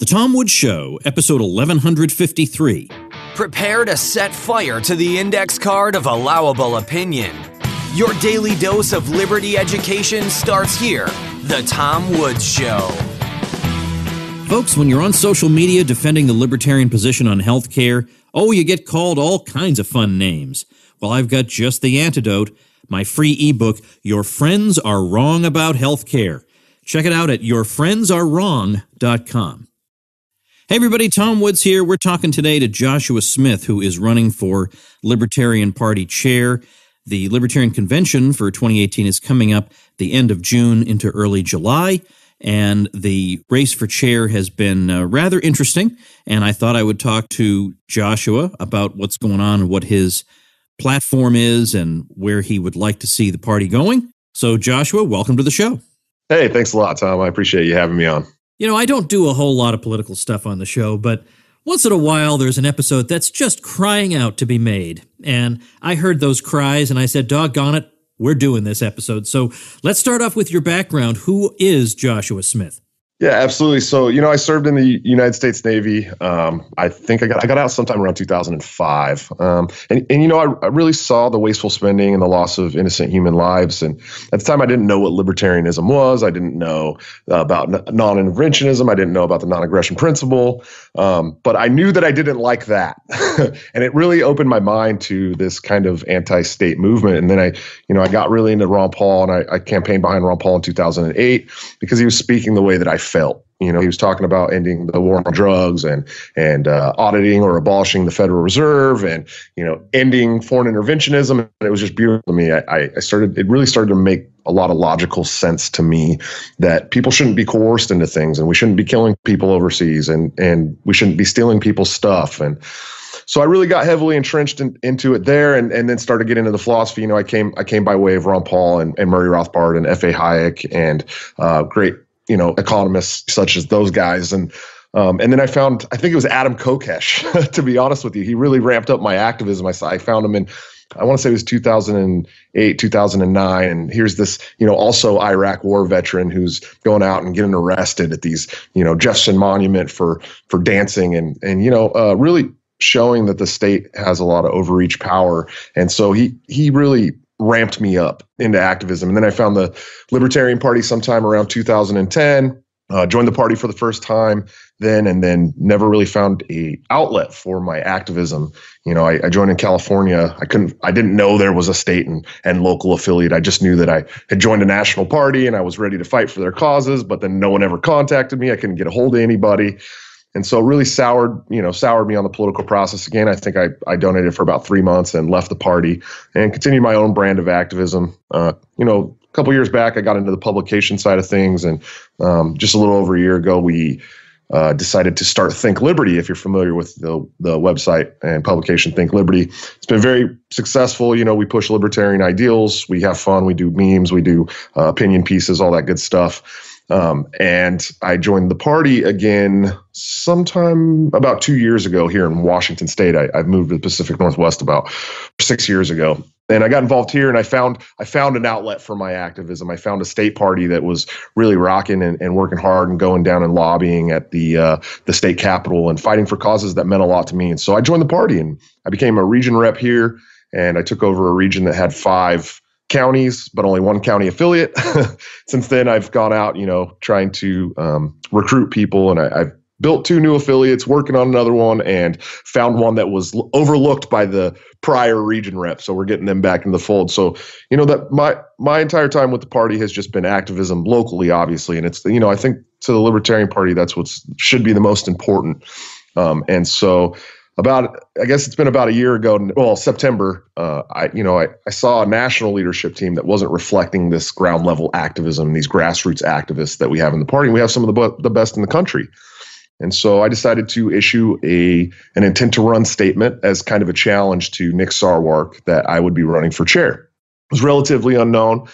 The Tom Woods Show, episode 1153. Prepare to set fire to the index card of allowable opinion. Your daily dose of liberty education starts here. The Tom Woods Show. Folks, when you're on social media defending the libertarian position on health care, you get called all kinds of fun names. Well, I've got just the antidote, my free ebook, Your Friends Are Wrong About Health Care. Check it out at yourfriendsarewrong.com. Hey everybody, Tom Woods here. We're talking today to Joshua Smith, who is running for Libertarian Party chair. The Libertarian Convention for 2018 is coming up the end of June into early July, and the race for chair has been rather interesting, and I thought I would talk to Joshua about what's going on and what his platform is and where he would like to see the party going. So Joshua, welcome to the show. Hey, thanks a lot, Tom. I appreciate you having me on. You know, I don't do a whole lot of political stuff on the show, but once in a while there's an episode that's just crying out to be made. And I heard those cries and I said, doggone it, we're doing this episode. So let's start off with your background. Who is Joshua Smith? Yeah, absolutely. So, I served in the United States Navy. I think I got out sometime around 2005. I really saw the wasteful spending and the loss of innocent human lives. And at the time, I didn't know what libertarianism was. I didn't know about non-interventionism. I didn't know about the non-aggression principle. But I knew that I didn't like that. And it really opened my mind to this kind of anti-state movement. And then I got really into Ron Paul, and I campaigned behind Ron Paul in 2008 because he was speaking the way that I felt. He was talking about ending the war on drugs and auditing or abolishing the Federal Reserve and, ending foreign interventionism. And it was just beautiful to me. It really started to make a lot of logical sense to me that people shouldn't be coerced into things, and we shouldn't be killing people overseas, and we shouldn't be stealing people's stuff. And so I really got heavily entrenched into it there, and then started getting into the philosophy. I came by way of Ron Paul and Murray Rothbard and F.A. Hayek and great economists such as those guys. And then I think it was Adam Kokesh, to be honest with you. He really ramped up my activism. I found him in, I want to say it was 2008, 2009. And here's this, also Iraq war veteran who's going out and getting arrested at these, Jefferson Monument for dancing and really showing that the state has a lot of overreach power. And so he really ramped me up into activism. And then I found the Libertarian Party sometime around 2010, joined the party for the first time then, and then never really found a outlet for my activism. I joined in California. I didn't know there was a state and local affiliate. I just knew that I had joined a national party and I was ready to fight for their causes, but then no one ever contacted me. I couldn't get a hold of anybody. And so it really soured me on the political process again. I think I donated for about 3 months and left the party and continued my own brand of activism. A couple years back, I got into the publication side of things. And just a little over a year ago, we decided to start Think Liberty, if you're familiar with the website and publication Think Liberty. It's been very successful. We push libertarian ideals. We have fun. We do memes. We do opinion pieces, all that good stuff. And I joined the party again sometime about 2 years ago here in Washington State. I've moved to the Pacific Northwest about 6 years ago. And I got involved here, and I found an outlet for my activism. I found a state party that was really rocking and working hard and going down and lobbying at the state capitol and fighting for causes that meant a lot to me. And so I joined the party, and I became a region rep here, and I took over a region that had 5 counties, but only 1 county affiliate. Since then, I've gone out, trying to recruit people, and I've built 2 new affiliates, working on another one, and found one that was overlooked by the prior region rep. So we're getting them back in the fold. So, that my entire time with the party has just been activism locally, obviously. And it's, I think to the Libertarian Party, that's what should be the most important. And so I guess it's been about a year ago, September, I saw a national leadership team that wasn't reflecting this ground level activism, these grassroots activists that we have in the party. We have some of the best in the country. And so I decided to issue an intent to run statement as kind of a challenge to Nick Sarwark that I would be running for chair. It was relatively unknown,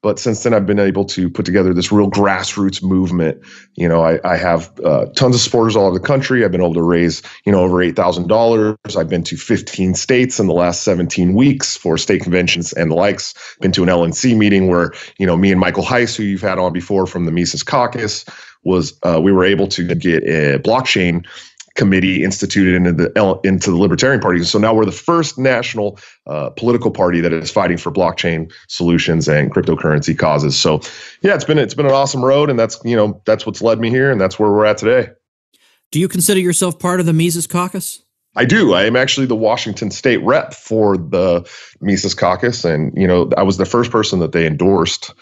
but since then I've been able to put together this real grassroots movement. I have tons of supporters all over the country. I've been able to raise, over $8,000. I've been to 15 states in the last 17 weeks for state conventions and the likes. Been to an LNC meeting where, me and Michael Heiss, who you've had on before from the Mises Caucus, was we were able to get a blockchain committee instituted into the Libertarian Party. So now we're the first national political party that is fighting for blockchain solutions and cryptocurrency causes. So yeah, it's been an awesome road, and that's what's led me here, and that's where we're at today. Do you consider yourself part of the Mises Caucus? I do. I am actually the Washington state rep for the Mises Caucus, and I was the first person that they endorsed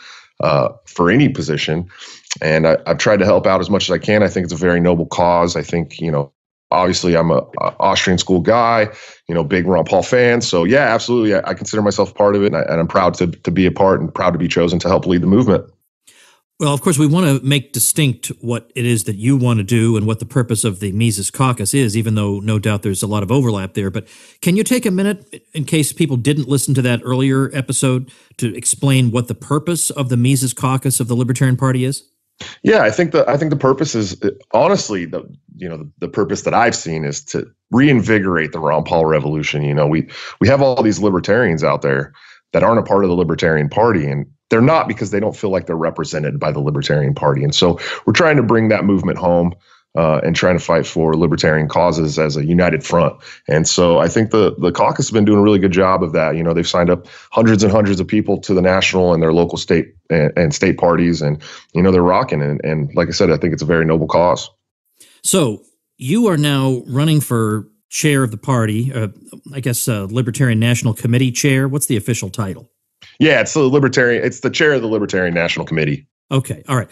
for any position, and I've tried to help out as much as I can. I think it's a very noble cause. I think obviously I'm a Austrian school guy, big Ron Paul fan. So yeah, absolutely, I consider myself part of it, and I'm proud to be a part and proud to be chosen to help lead the movement. Well, of course, we want to make distinct what it is that you want to do and what the purpose of the Mises Caucus is, even though no doubt there's a lot of overlap there. But can you take a minute, in case people didn't listen to that earlier episode, to explain what the purpose of the Mises Caucus of the Libertarian Party is? Yeah, I think the purpose is, honestly, the purpose that I've seen is to reinvigorate the Ron Paul revolution. We have all these libertarians out there that aren't a part of the Libertarian Party, and they're not because they don't feel like they're represented by the Libertarian Party. And so we're trying to bring that movement home and trying to fight for libertarian causes as a united front. And so I think the caucus has been doing a really good job of that. They've signed up hundreds and hundreds of people to the national and their local state and state parties, and they're rocking. And like I said, I think it's a very noble cause. So you are now running for chair of the party, Libertarian National Committee chair. What's the official title? Yeah, it's the chair of the Libertarian National Committee. Okay. All right.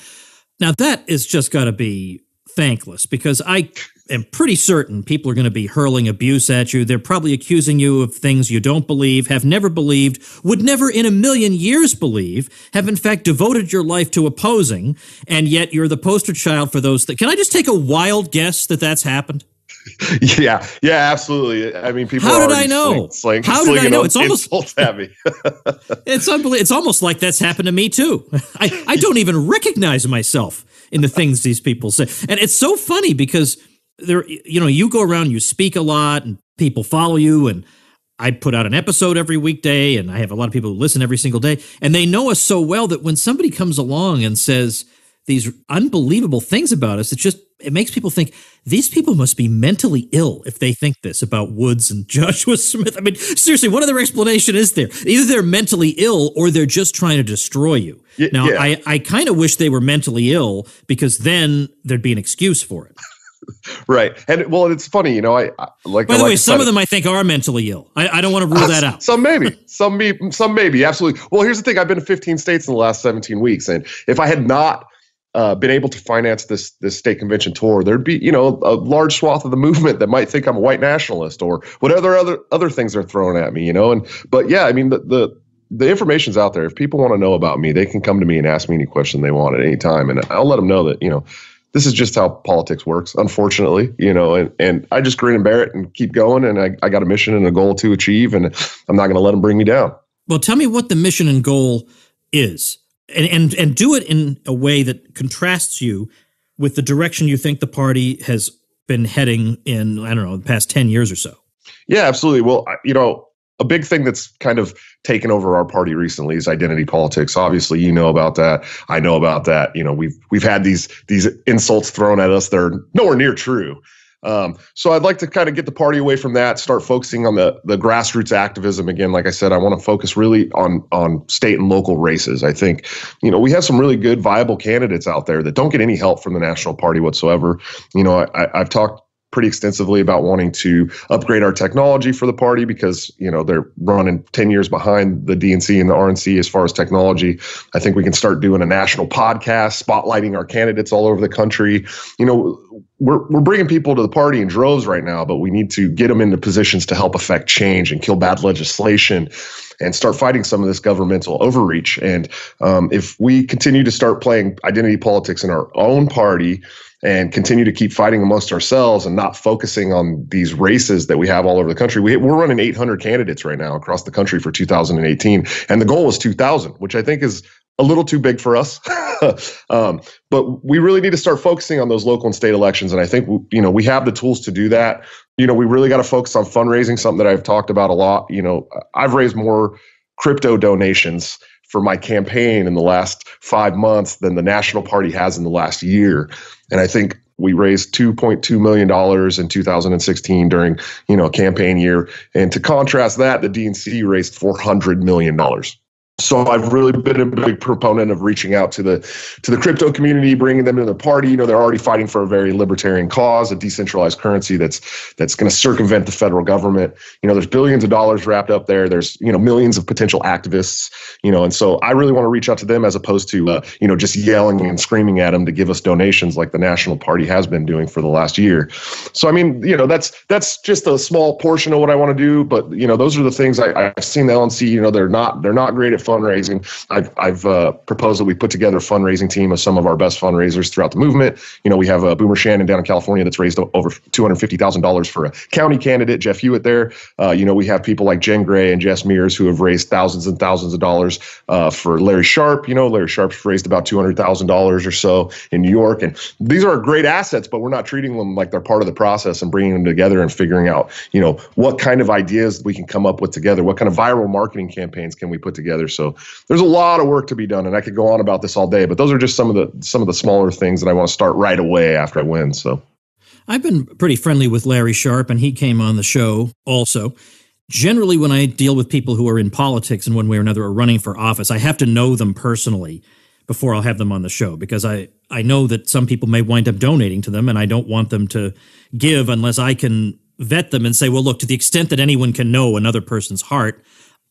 Now that is just got to be thankless, because I am pretty certain people are going to be hurling abuse at you. They're probably accusing you of things you don't believe, have never believed, would never in a million years believe, have in fact devoted your life to opposing, and yet you're the poster child for those things. Can I just take a wild guess that that's happened? Yeah, absolutely. I mean, people. How did I know? How did I know? It's almost at me. It's unbelievable. It's almost like that's happened to me too. I don't even recognize myself in the things these people say, and it's so funny because you go around, you speak a lot, and people follow you, and I put out an episode every weekday, and I have a lot of people who listen every single day, and they know us so well that when somebody comes along and says these unbelievable things about us, it makes people think these people must be mentally ill if they think this about Woods and Joshua Smith. I mean, seriously, what other explanation is there? Either they're mentally ill or they're just trying to destroy you. Now, I kind of wish they were mentally ill, because then there'd be an excuse for it. Right. And well, it's funny, By the way, some of them I think are mentally ill. I don't want to rule that out. Some maybe. Some maybe. Absolutely. Well, here's the thing. I've been to 15 states in the last 17 weeks. And if I had not been able to finance this state convention tour, there'd be, a large swath of the movement that might think I'm a white nationalist or whatever other things they're throwing at me, but yeah, I mean, the information's out there. If people want to know about me, they can come to me and ask me any question they want at any time. And I'll let them know that, this is just how politics works, unfortunately, and I just grin and bear it and keep going. And I got a mission and a goal to achieve, and I'm not going to let them bring me down. Well, tell me what the mission and goal is. And do it in a way that contrasts you with the direction you think the party has been heading in, the past 10 years or so. Yeah, absolutely. Well, a big thing that's kind of taken over our party recently is identity politics. Obviously, you know about that. I know about that. We've had these insults thrown at us that are nowhere near true. So I'd like to kind of get the party away from that, start focusing on the grassroots activism again. Like I said, I want to focus really on state and local races. I think, we have some really good, viable candidates out there that don't get any help from the national party whatsoever. I've talked pretty extensively about wanting to upgrade our technology for the party because, they're running 10 years behind the DNC and the RNC as far as technology. I think we can start doing a national podcast, spotlighting our candidates all over the country. We're bringing people to the party in droves right now, but we need to get them into positions to help affect change and kill bad legislation and start fighting some of this governmental overreach. And if we continue to start playing identity politics in our own party and continue to keep fighting amongst ourselves and not focusing on these races that we have all over the country. We're running 800 candidates right now across the country for 2018. And the goal is 2,000, which I think is a little too big for us. But we really need to start focusing on those local and state elections. And I think, we have the tools to do that. We really got to focus on fundraising, something that I've talked about a lot. I've raised more crypto donations for my campaign in the last 5 months than the national party has in the last year. And I think we raised $2.2 million in 2016 during, a campaign year. And to contrast that, the DNC raised $400 million. So I've really been a big proponent of reaching out to the crypto community, bringing them into the party. They're already fighting for a very libertarian cause, a decentralized currency that's going to circumvent the federal government. There's billions of dollars wrapped up there. There's, millions of potential activists, and so I really want to reach out to them as opposed to, just yelling and screaming at them to give us donations like the national party has been doing for the last year. So, I mean, that's just a small portion of what I want to do. But, those are the things I've seen the LNC, they're not great at fundraising. I've proposed that we put together a fundraising team of some of our best fundraisers throughout the movement. We have Boomer Shannon down in California that's raised over $250,000 for a county candidate, Jeff Hewitt there. We have people like Jen Gray and Jess Mears who have raised thousands and thousands of dollars for Larry Sharp. Larry Sharp's raised about $200,000 or so in New York. And these are great assets, but we're not treating them like they're part of the process and bringing them together and figuring out, what kind of ideas we can come up with together. What kind of viral marketing campaigns can we put together? So there's a lot of work to be done, and I could go on about this all day, but those are just some of the smaller things that I want to start right away after I win. So I've been pretty friendly with Larry Sharp, and he came on the show also. Generally, when I deal with people who are in politics in one way or another or running for office, I have to know them personally before I'll have them on the show, because I know that some people may wind up donating to them, and I don't want them to give unless I can vet them and say, well, look, to the extent that anyone can know another person's heart,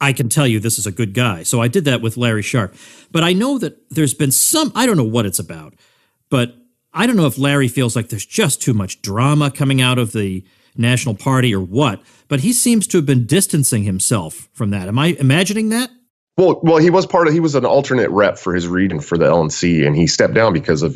I can tell you this is a good guy. So I did that with Larry Sharp. But I know that there's been I don't know what it's about, but I don't know if Larry feels like there's just too much drama coming out of the National Party or what, but he seems to have been distancing himself from that. Am I imagining that? Well, he was an alternate rep for his region for the LNC, and he stepped down because of,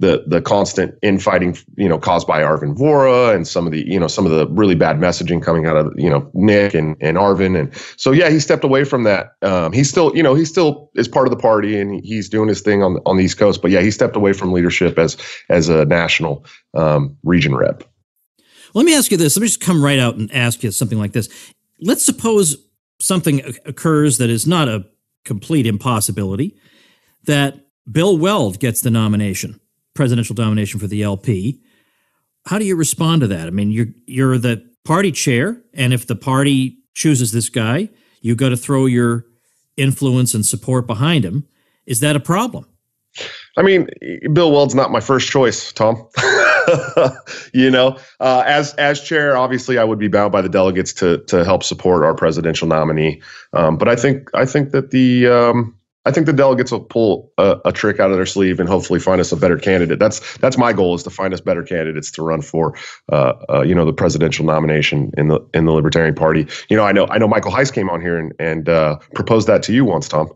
the constant infighting, caused by Arvin Vora and some of the really bad messaging coming out of, Nick and Arvin. And so, yeah, he stepped away from that. He still is part of the party and he's doing his thing on the East Coast. But yeah, he stepped away from leadership as a national region rep. Let me ask you this. Let me just come right out and ask you something like this. Let's suppose something occurs that is not a complete impossibility, that Bill Weld gets the presidential nomination for the LP. How do you respond to that? I mean, you're the party chair, and if the party chooses this guy, you got to throw your influence and support behind him. Is that a problem? I mean, Bill Weld's not my first choice, Tom. As chair, obviously I would be bound by the delegates to help support our presidential nominee. But I think that the delegates will pull a trick out of their sleeve and hopefully find us a better candidate. That's my goal, is to find us better candidates to run for the presidential nomination in the Libertarian Party. I know Michael Heiss came on here and proposed that to you once, Tom.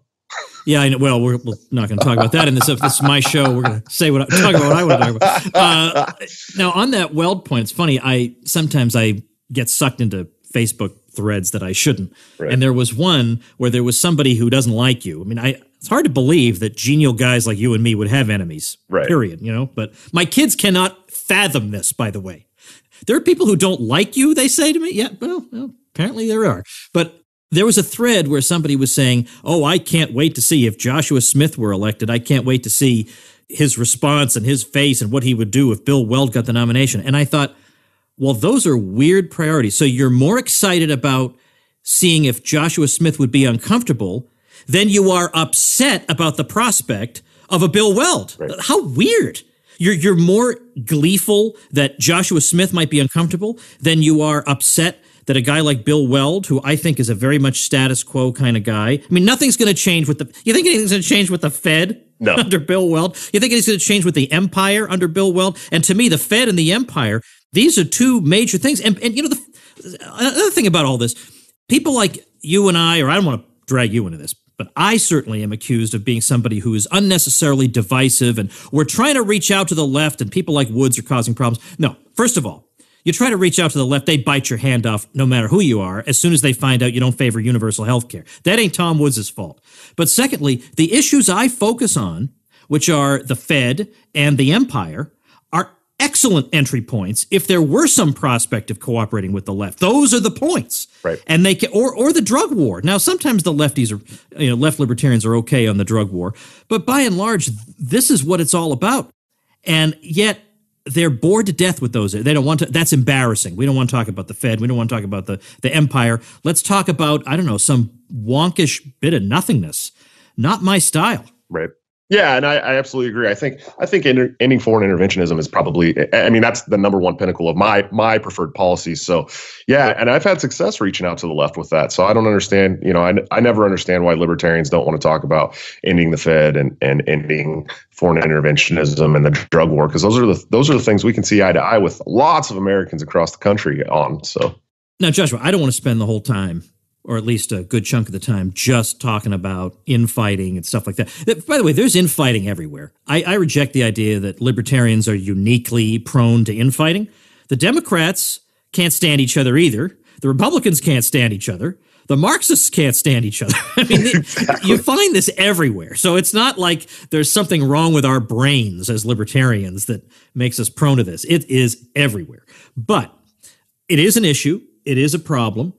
Yeah, I know. Well, we're not going to talk about that in this. If this is my show, we're going to talk about what I want to talk about. Now, on that Weld point, it's funny. Sometimes I get sucked into Facebook threads that I shouldn't. Right. And there was one where there was somebody who doesn't like you. I mean, it's hard to believe that genial guys like you and me would have enemies, right. Period. But my kids cannot fathom this, by the way. There are people who don't like you, they say to me. Yeah, well apparently there are. But there was a thread where somebody was saying, oh, I can't wait to see if Joshua Smith were elected. I can't wait to see his response and his face and what he would do if Bill Weld got the nomination. And I thought, well, those are weird priorities. So you're more excited about seeing if Joshua Smith would be uncomfortable than you are upset about the prospect of a Bill Weld. Right. How weird. You're more gleeful that Joshua Smith might be uncomfortable than you are upset that a guy like Bill Weld, who I think is a very much status quo kind of guy. I mean, nothing's going to change you think anything's going to change with the Fed? No. Under Bill Weld? You think anything's going to change with the empire under Bill Weld? And to me, the Fed and the empire, these are two major things. And another thing about all this, people like you and I don't want to drag you into this, but I certainly am accused of being somebody who is unnecessarily divisive, and we're trying to reach out to the left, and people like Woods are causing problems. No, first of all, you try to reach out to the left, they bite your hand off no matter who you are as soon as they find out you don't favor universal health care. That ain't Tom Woods' fault. But secondly, the issues I focus on, which are the Fed and the empire, are excellent entry points if there were some prospect of cooperating with the left. Those are the points. Right. And they can, or the drug war. Now, sometimes the lefties are, left libertarians are okay on the drug war, but by and large, this is what it's all about. And yet they're bored to death with those. They don't want to. That's embarrassing. We don't want to talk about the Fed. We don't want to talk about the empire. Let's talk about, I don't know, some wonkish bit of nothingness. Not my style. Right. Yeah, and I absolutely agree. I think ending foreign interventionism is probably, I mean, that's the number one pinnacle of my preferred policies. So, yeah, and I've had success reaching out to the left with that. So I don't understand, I never understand why libertarians don't want to talk about ending the Fed and ending foreign interventionism and the drug war, because those are the things we can see eye to eye with lots of Americans across the country on. So now, Joshua, I don't want to spend the whole time, or at least a good chunk of the time, just talking about infighting and stuff like that. By the way, there's infighting everywhere. I reject the idea that libertarians are uniquely prone to infighting. The Democrats can't stand each other either. The Republicans can't stand each other. The Marxists can't stand each other. I mean, exactly. You find this everywhere. So it's not like there's something wrong with our brains as libertarians that makes us prone to this. It is everywhere. But it is an issue. It is a problem.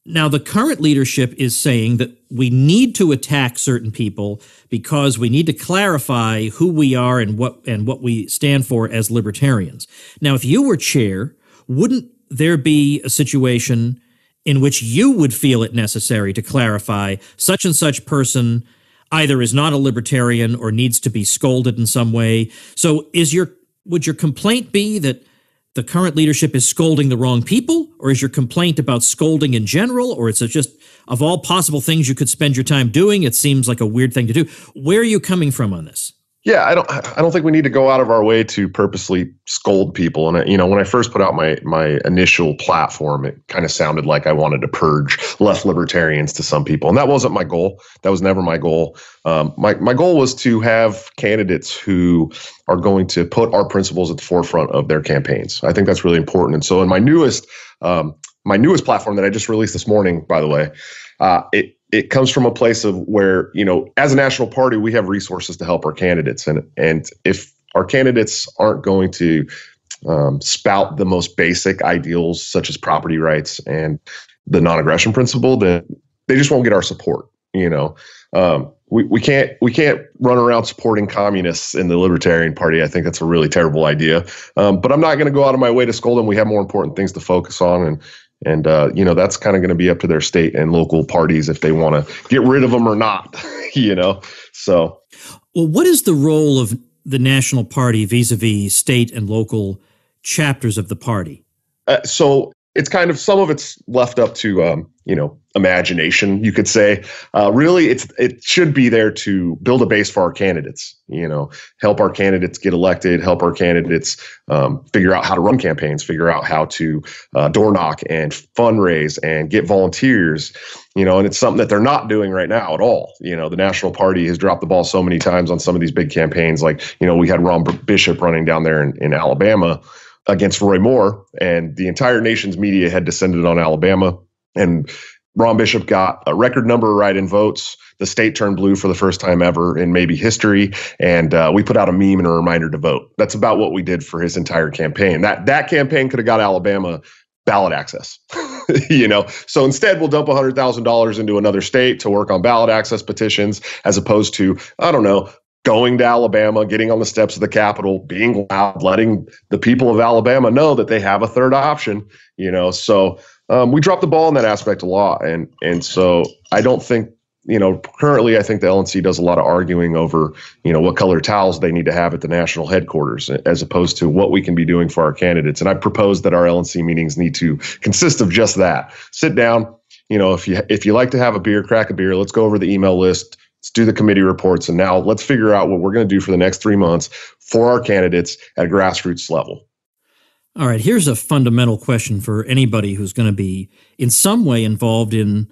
Now, the current leadership is saying that we need to attack certain people because we need to clarify who we are and what we stand for as libertarians. Now, if you were chair, wouldn't there be a situation in which you would feel it necessary to clarify such and such person either is not a libertarian or needs to be scolded in some way? So would your complaint be that the current leadership is scolding the wrong people, or is your complaint about scolding in general, or it's just of all possible things you could spend your time doing, it seems like a weird thing to do? Where are you coming from on this? Yeah, I don't think we need to go out of our way to purposely scold people. And when I first put out my initial platform, it kind of sounded like I wanted to purge left libertarians to some people, and that wasn't my goal. That was never my goal. My goal was to have candidates who are going to put our principles at the forefront of their campaigns. I think that's really important. And so in my newest platform that I just released this morning, by the way, it comes from a place of where, as a national party, we have resources to help our candidates. And if our candidates aren't going to spout the most basic ideals, such as property rights and the non-aggression principle, then they just won't get our support. We can't run around supporting communists in the Libertarian Party. I think that's a really terrible idea. But I'm not going to go out of my way to scold them. We have more important things to focus on. And that's kind of going to be up to their state and local parties if they want to get rid of them or not, So, well, what is the role of the national party vis-a-vis state and local chapters of the party? So it's kind of, some of it's left up to, imagination, you could say. Really, it should be there to build a base for our candidates, help our candidates get elected, help our candidates figure out how to run campaigns, figure out how to door knock and fundraise and get volunteers, and it's something that they're not doing right now at all. The National Party has dropped the ball so many times on some of these big campaigns. Like, we had Ron Bishop running down there in Alabama against Roy Moore, and the entire nation's media had descended on Alabama, and Ron Bishop got a record number of write-in votes. The state turned blue for the first time ever in maybe history, and we put out a meme and a reminder to vote. That's about what we did for his entire campaign. That campaign could have got Alabama ballot access, So instead, we'll dump $100,000 into another state to work on ballot access petitions, as opposed to, I don't know, going to Alabama, getting on the steps of the Capitol, being loud, letting the people of Alabama know that they have a third option, So we dropped the ball in that aspect a lot. And so I don't think, currently I think the LNC does a lot of arguing over, what color towels they need to have at the national headquarters, as opposed to what we can be doing for our candidates. And I propose that our LNC meetings need to consist of just that. Sit down, if you like to have a beer, crack a beer, let's go over the email list. Let's do the committee reports. And now let's figure out what we're going to do for the next 3 months for our candidates at a grassroots level. All right, here's a fundamental question for anybody who's going to be in some way involved in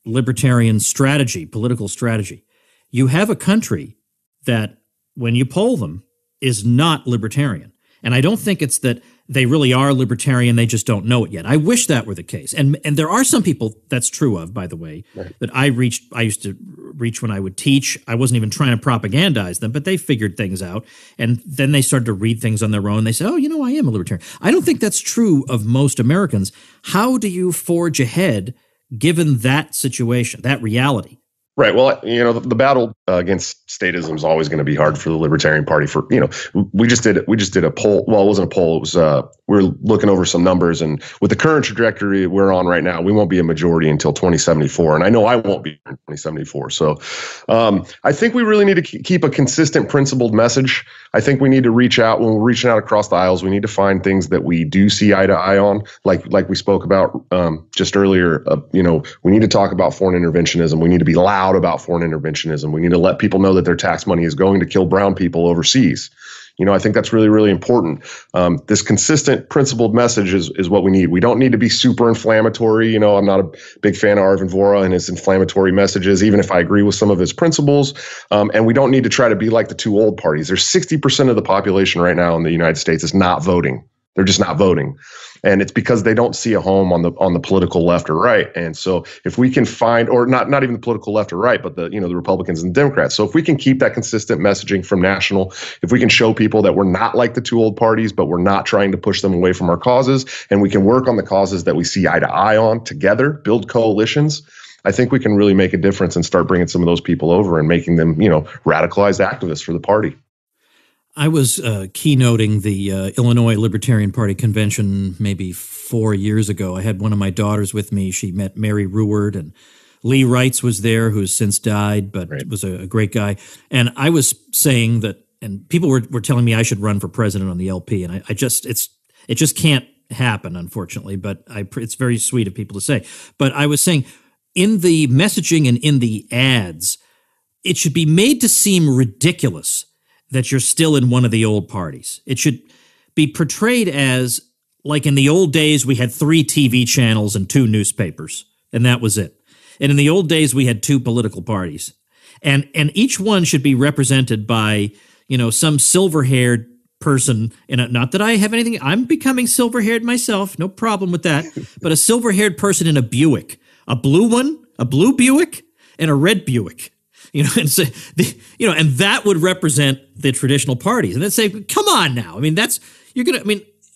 libertarian strategy, political strategy. You have a country that, when you poll them, is not libertarian. And I don't think it's that they really are libertarian. They just don't know it yet. I wish that were the case. And there are some people that's true of, by the way, Right. that I used to reach when I would teach. I wasn't even trying to propagandize them, but they figured things out. And then they started to read things on their own. They said, oh, I am a libertarian. I don't think that's true of most Americans. How do you forge ahead given that situation, that reality? Right. Well, the battle against statism is always going to be hard for the Libertarian Party. We just did a poll. Well, it wasn't a poll. It was we were looking over some numbers, and with the current trajectory we're on right now, we won't be a majority until 2074. And I know I won't be in 2074. So I think we really need to keep a consistent, principled message. I think we need to reach out when we're reaching out across the aisles. We need to find things that we do see eye to eye on, like we spoke about just earlier. We need to talk about foreign interventionism. We need to be loud about foreign interventionism. We need to let people know that their tax money is going to kill brown people overseas. I think that's really, really important. This consistent, principled message is what we need. We don't need to be super inflammatory. I'm not a big fan of Arvin Vohra and his inflammatory messages, even if I agree with some of his principles. And we don't need to try to be like the two old parties. There's 60% of the population right now in the United States is not voting. They're just not voting. And it's because they don't see a home on the political left or right. And so if we can find, or not even the political left or right, but the Republicans and Democrats. So if we can keep that consistent messaging from national, if we can show people that we're not like the two old parties, but we're not trying to push them away from our causes, and we can work on the causes that we see eye to eye on together, build coalitions, I think we can really make a difference and start bringing some of those people over and making them, radicalized activists for the party. I was keynoting the Illinois Libertarian Party convention maybe 4 years ago. I had one of my daughters with me. She met Mary Ruward, and Lee Wrights was there, who's since died, but Right. was a great guy. And I was saying that, and people were telling me I should run for president on the LP, and it just can't happen, unfortunately. But it's very sweet of people to say. But I was saying, in the messaging and in the ads, it should be made to seem ridiculous that you're still in one of the old parties. It should be portrayed as, like in the old days, we had 3 TV channels and 2 newspapers, and that was it. And in the old days, we had 2 political parties. And each one should be represented by, some silver-haired person. And not that I have anything, I'm becoming silver-haired myself, no problem with that, but a silver-haired person in a Buick, a blue one, a blue Buick, and a red Buick. And so and that would represent the traditional parties. And then say, come on now.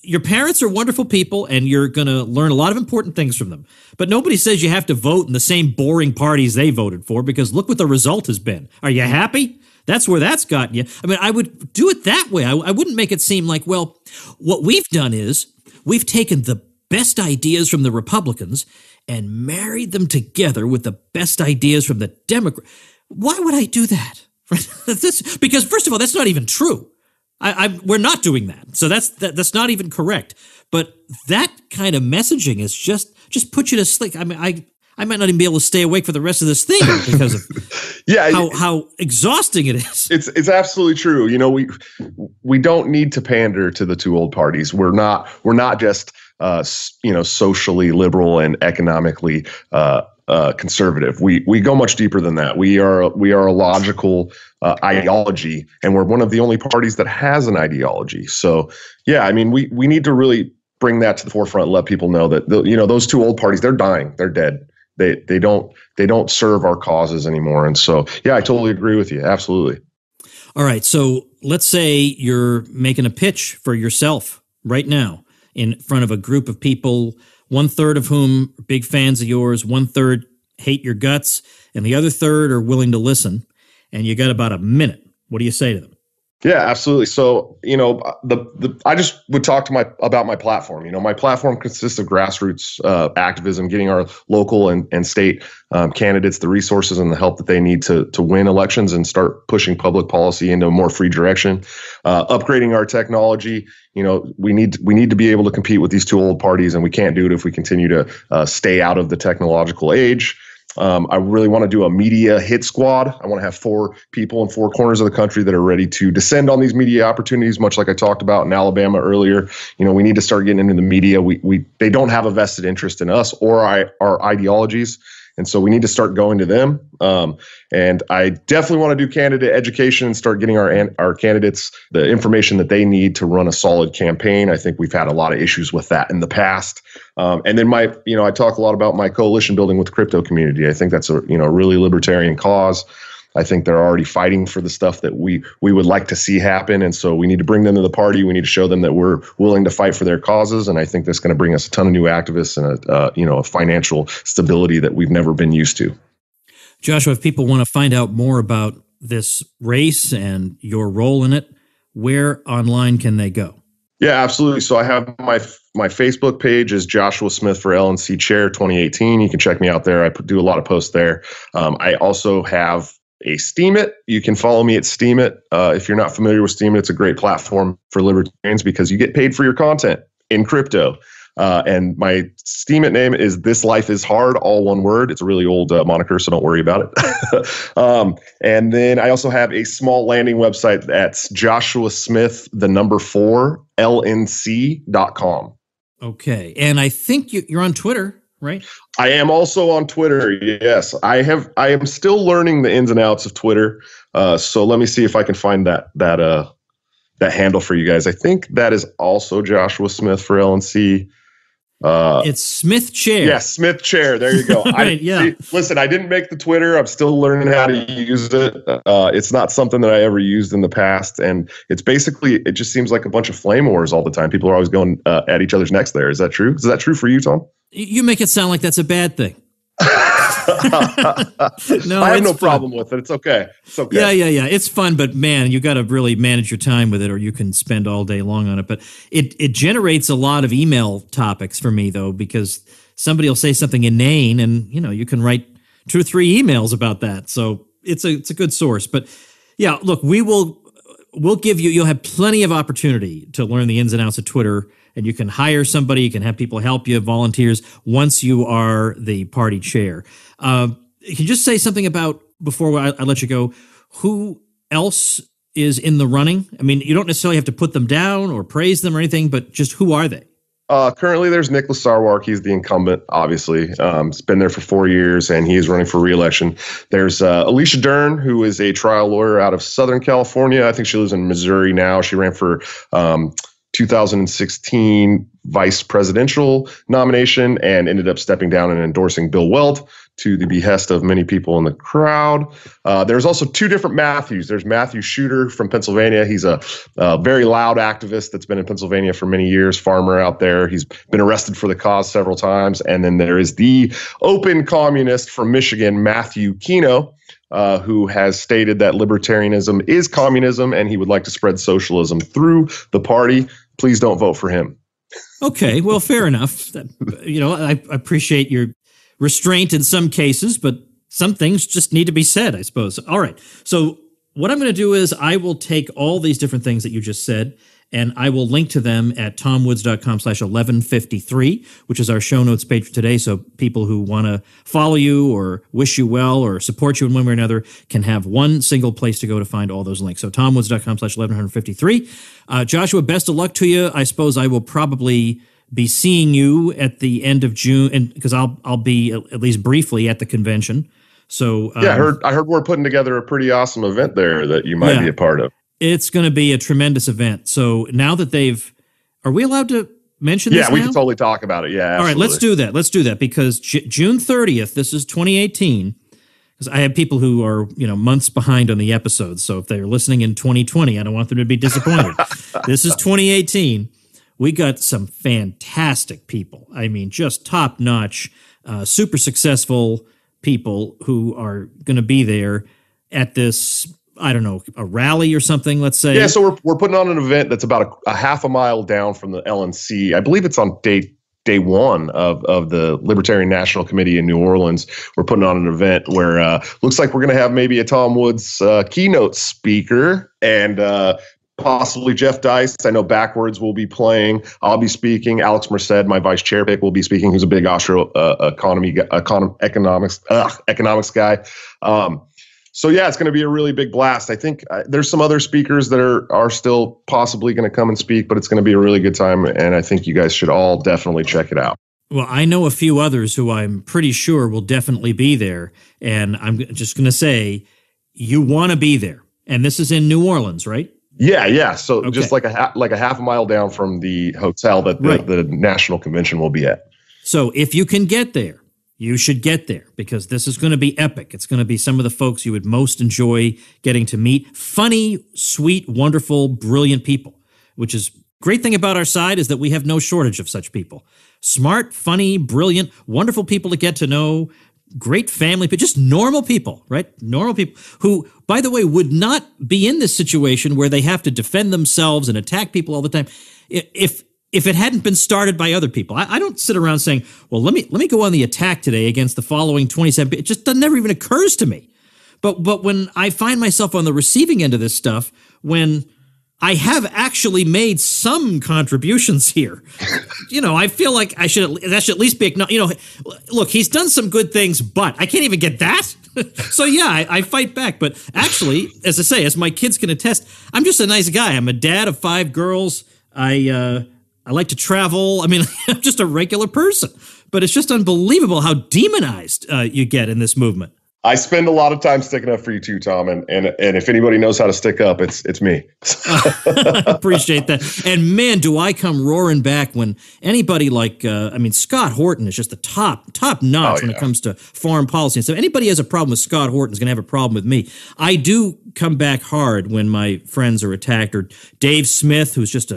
Your parents are wonderful people, and you're going to learn a lot of important things from them. But nobody says you have to vote in the same boring parties they voted for, because look what the result has been. Are you happy? That's where that's gotten you. I would do it that way. I wouldn't make it seem like, well, what we've done is we've taken the best ideas from the Republicans and married them together with the best ideas from the Democrats. Why would I do that? Because first of all, that's not even true. We're not doing that. So that's not even correct. But that kind of messaging is just puts you to sleep. I might not even be able to stay awake for the rest of this thing because of how exhausting it is. It's absolutely true. We don't need to pander to the two old parties. We're not just socially liberal and economically conservative. We go much deeper than that. We are a logical ideology, and we're one of the only parties that has an ideology. So yeah, we need to really bring that to the forefront and let people know that those two old parties, they're dying, they're dead. They don't serve our causes anymore. And so yeah, I totally agree with you. Absolutely. All right. So let's say you're making a pitch for yourself right now in front of a group of people, 1/3 of whom are big fans of yours, 1/3 hate your guts, and the other 1/3 are willing to listen. And you got about a minute. What do you say to them? Yeah, absolutely. So, I just would talk about my platform. My platform consists of grassroots activism, getting our local and state candidates the resources and the help that they need to win elections and start pushing public policy into a more free direction. Upgrading our technology. We need to be able to compete with these two old parties, and we can't do it if we continue to stay out of the technological age. I really want to do a media hit squad. I want to have 4 people in 4 corners of the country that are ready to descend on these media opportunities, much like I talked about in Alabama earlier. We need to start getting into the media. They don't have a vested interest in us or our ideologies. And so we need to start going to them. And I definitely want to do candidate education and start getting our candidates the information that they need to run a solid campaign. I think we've had a lot of issues with that in the past. And then I talk a lot about my coalition building with the crypto community. I think that's a really libertarian cause. I think they're already fighting for the stuff that we would like to see happen. And so we need to bring them to the party. We need to show them that we're willing to fight for their causes. And I think that's going to bring us a ton of new activists and a financial stability that we've never been used to. Joshua, if people want to find out more about this race and your role in it, where online can they go? Yeah, absolutely. So I have my Facebook page is Joshua Smith for LNC Chair 2018. You can check me out there. I do a lot of posts there. I also have a Steemit. You can follow me at Steemit. If you're not familiar with Steemit, it's a great platform for libertarians because you get paid for your content in crypto. And my Steemit name is This Life Is Hard, all one word. It's a really old moniker, so don't worry about it. And then I also have a small landing website that's Joshua Smith, 4, LNC.com. Okay. And I think you're on Twitter, right? I am also on Twitter. Yes, I am still learning the ins and outs of Twitter. So let me see if I can find that handle for you guys. I think that is also Joshua Smith for LNC. It's Smith Chair. Yeah, Smith Chair. There you go. Right, Listen, I didn't make the Twitter. I'm still learning how to use it. It's not something that I ever used in the past. And it's basically, it just seems like a bunch of flame wars all the time. People are always going at each other's necks there. Is that true? Is that true for you, Tom? You make it sound like that's a bad thing. No, I have no problem with it. It's okay. It's okay. Yeah. It's fun, but man, you got to really manage your time with it, or you can spend all day long on it. But it generates a lot of email topics for me, though, because somebody will say something inane, and you can write 2 or 3 emails about that. So it's a good source. But yeah, look, we'll give you'll have plenty of opportunity to learn the ins and outs of Twitter. And you can hire somebody, you can have people help you, volunteers, once you are the party chair. Can you just say something about, before I let you go, who else is in the running? I mean, you don't necessarily have to put them down or praise them or anything, but just who are they? Currently, there's Nicholas Sarwark. He's the incumbent, obviously. He's been there for 4 years, and he is running for re-election. There's Alicia Dern, who is a trial lawyer out of Southern California. I think she lives in Missouri now. She ran for 2016 vice presidential nomination and ended up stepping down and endorsing Bill Weld to the behest of many people in the crowd. There's also 2 different Matthews. There's Matthew Shooter from Pennsylvania. He's a very loud activist that's been in Pennsylvania for many years, farmer out there. He's been arrested for the cause several times. And then there is the open communist from Michigan, Matthew Keno, who has stated that libertarianism is communism and he would like to spread socialism through the party. Please don't vote for him. Okay, well, fair enough. I appreciate your restraint in some cases, but some things just need to be said, I suppose. All right. So what I'm going to do is I will take all these different things that you just said, and I will link to them at tomwoods.com/1153, which is our show notes page for today. So people who want to follow you or wish you well or support you in one way or another can have one single place to go to find all those links. So tomwoods.com/1153. Joshua, best of luck to you. I suppose I will probably be seeing you at the end of June, and because I'll be at least briefly at the convention. So I heard we're putting together a pretty awesome event there that you might be a part of. It's going to be a tremendous event. So now that are we allowed to mention this? Yeah, we can totally talk about it. Yeah, absolutely. All right, let's do that because June 30th, this is 2018, because I have people who are, months behind on the episodes. So if they're listening in 2020, I don't want them to be disappointed. This is 2018. We got some fantastic people. I mean, just top-notch, super successful people who are going to be there at this, I don't know, a rally or something, let's say. Yeah, so we're putting on an event that's about a half a mile down from the LNC. I believe it's on day 1 of the Libertarian National Committee in New Orleans. We're putting on an event where looks like we're going to have maybe a Tom Woods keynote speaker and possibly Jeff Dice. I know Backwards will be playing. I'll be speaking. Alex Merced, my vice chair pick, will be speaking, who's a big Austro economics guy. So yeah, it's going to be a really big blast. I think there's some other speakers that are still possibly going to come and speak, but it's going to be a really good time, and I think you guys should all definitely check it out. Well, I know a few others who I'm pretty sure will definitely be there. And I'm just going to say, you want to be there. And this is in New Orleans, right? Yeah. So Okay. just like a half a mile down from the hotel that the national convention will be at. So if you can get there, you should get there, because this is going to be epic. It's going to be some of the folks you would most enjoy getting to meet. Funny, sweet, wonderful, brilliant people, which is great thing about our side is that we have no shortage of such people. Smart, funny, brilliant, wonderful people to get to know, great family, but just normal people, right? Normal people who, by the way, would not be in this situation where they have to defend themselves and attack people all the time if it hadn't been started by other people. I don't sit around saying, well, let me go on the attack today against the following 27 people. It just never even occurs to me. But when I find myself on the receiving end of this stuff, when I have actually made some contributions here, I feel like that should at least be acknowledged. Look, he's done some good things, but I can't even get that. So yeah, I fight back. But actually, as I say, as my kids can attest, I'm just a nice guy. I'm a dad of 5 girls. I like to travel. I mean, I'm just a regular person. But it's just unbelievable how demonized you get in this movement. I spend a lot of time sticking up for you too, Tom. And if anybody knows how to stick up, it's me. I appreciate that. And man, do I come roaring back when anybody like, Scott Horton is just the top notch when it comes to foreign policy. And so anybody has a problem with Scott Horton is going to have a problem with me. I do come back hard when my friends are attacked, or Dave Smith, who's just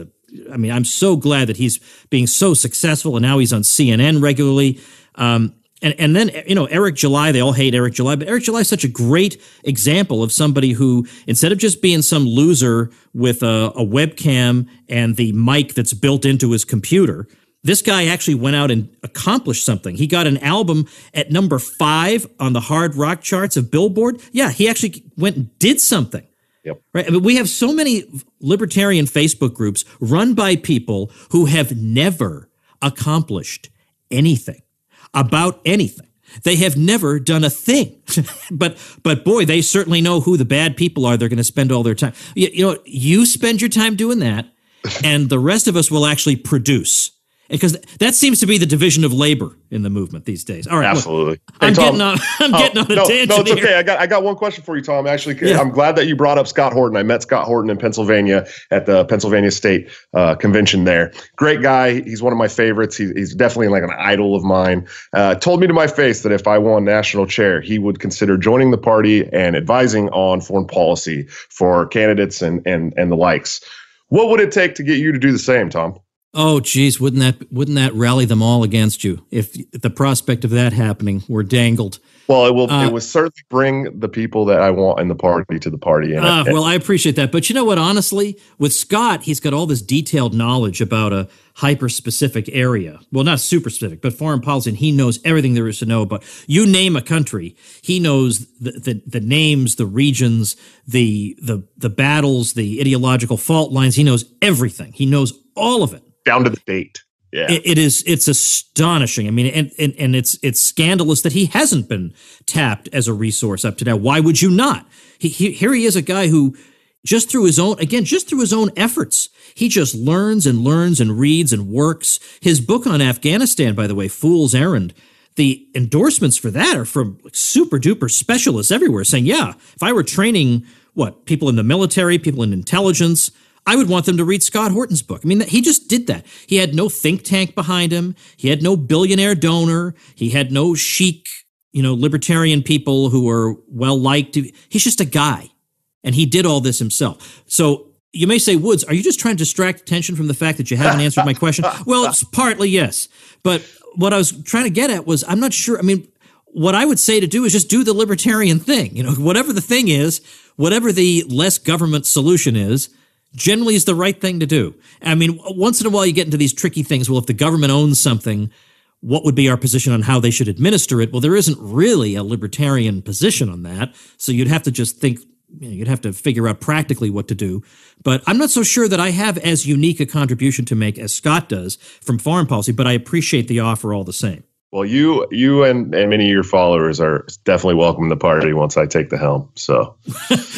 I'm so glad that he's being so successful, and now he's on CNN regularly. And then, Eric July, they all hate Eric July, but Eric July is such a great example of somebody who, instead of just being some loser with a webcam and the mic that's built into his computer, this guy actually went out and accomplished something. He got an album at number 5 on the hard rock charts of Billboard. Yeah, he actually went and did something. Yep. Right. I mean, we have so many libertarian Facebook groups run by people who have never accomplished anything about anything. They have never done a thing. but boy, they certainly know who the bad people are they're going to spend all their time. You spend your time doing that, and the rest of us will actually produce. Because that seems to be the division of labor in the movement these days. All right, absolutely. Look, I'm getting on a tangent. No, it's okay. Here. I got one question for you, Tom. Actually, I'm glad that you brought up Scott Horton. I met Scott Horton in Pennsylvania at the Pennsylvania State Convention there. Great guy. He's one of my favorites. He's definitely like an idol of mine. Told me to my face that if I won national chair, he would consider joining the party and advising on foreign policy for candidates and the likes. What would it take to get you to do the same, Tom? Oh, geez, wouldn't that rally them all against you if the prospect of that happening were dangled? Well, it will. It will certainly bring the people that I want in the party to the party. Well, I appreciate that, but you know what? Honestly, with Scott, he's got all this detailed knowledge about a hyper-specific area. Well, not super specific, but foreign policy, and he knows everything there is to know about. You name a country, he knows the names, the regions, the battles, the ideological fault lines. He knows everything. He knows all of it. Down to the date. Yeah. It's astonishing. I mean, and it's scandalous that he hasn't been tapped as a resource up to now. Why would you not? Here he is, a guy who just through his own efforts, he just learns and reads and works. His book on Afghanistan, by the way, Fool's Errand, the endorsements for that are from super duper specialists everywhere saying, yeah, if I were training people in the military, people in intelligence, I would want them to read Scott Horton's book. I mean, he just did that. He had no think tank behind him. He had no billionaire donor. He had no chic, libertarian people who were well-liked. He's just a guy, and he did all this himself. So you may say, Woods, are you just trying to distract attention from the fact that you haven't answered my question? Well, it's partly yes. But what I was trying to get at was, I'm not sure. I mean, what I would say to do is just do the libertarian thing. Whatever the thing is, whatever the less government solution is, generally is the right thing to do. I mean, once in a while you get into these tricky things. Well, if the government owns something, what would be our position on how they should administer it? Well, there isn't really a libertarian position on that. So you'd have to just think, you'd have to figure out practically what to do. But I'm not so sure that I have as unique a contribution to make as Scott does from foreign policy, but I appreciate the offer all the same. Well, you and many of your followers are definitely welcome in the party once I take the helm. So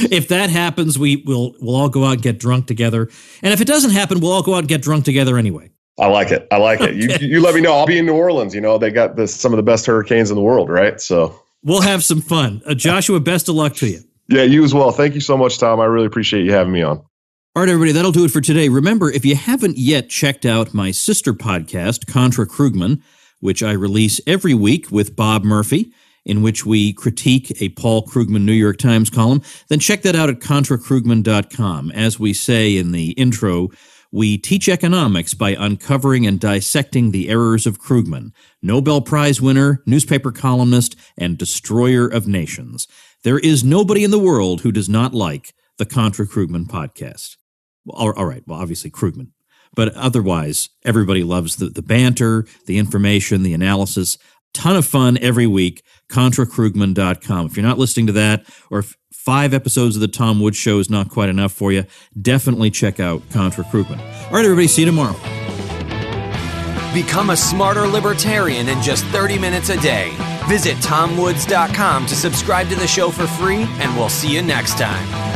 if that happens, we'll all go out and get drunk together. And if it doesn't happen, we'll all go out and get drunk together anyway. I like it. Okay. You let me know. I'll be in New Orleans. They got some of the best hurricanes in the world, right? So we'll have some fun. Joshua, best of luck to you. Yeah, you as well. Thank you so much, Tom. I really appreciate you having me on. All right, everybody, that'll do it for today. Remember, if you haven't yet checked out my sister podcast, Contra Krugman, which I release every week with Bob Murphy, in which we critique a Paul Krugman New York Times column, then check that out at contrakrugman.com. As we say in the intro, we teach economics by uncovering and dissecting the errors of Krugman, Nobel Prize winner, newspaper columnist, and destroyer of nations. There is nobody in the world who does not like the Contra Krugman podcast. All right, well, obviously Krugman. But otherwise, everybody loves the banter, the information, the analysis. Ton of fun every week, contrakrugman.com. If you're not listening to that, or if 5 episodes of the Tom Woods Show is not quite enough for you, definitely check out Contra Krugman. All right, everybody, see you tomorrow. Become a smarter libertarian in just 30 minutes a day. Visit TomWoods.com to subscribe to the show for free, and we'll see you next time.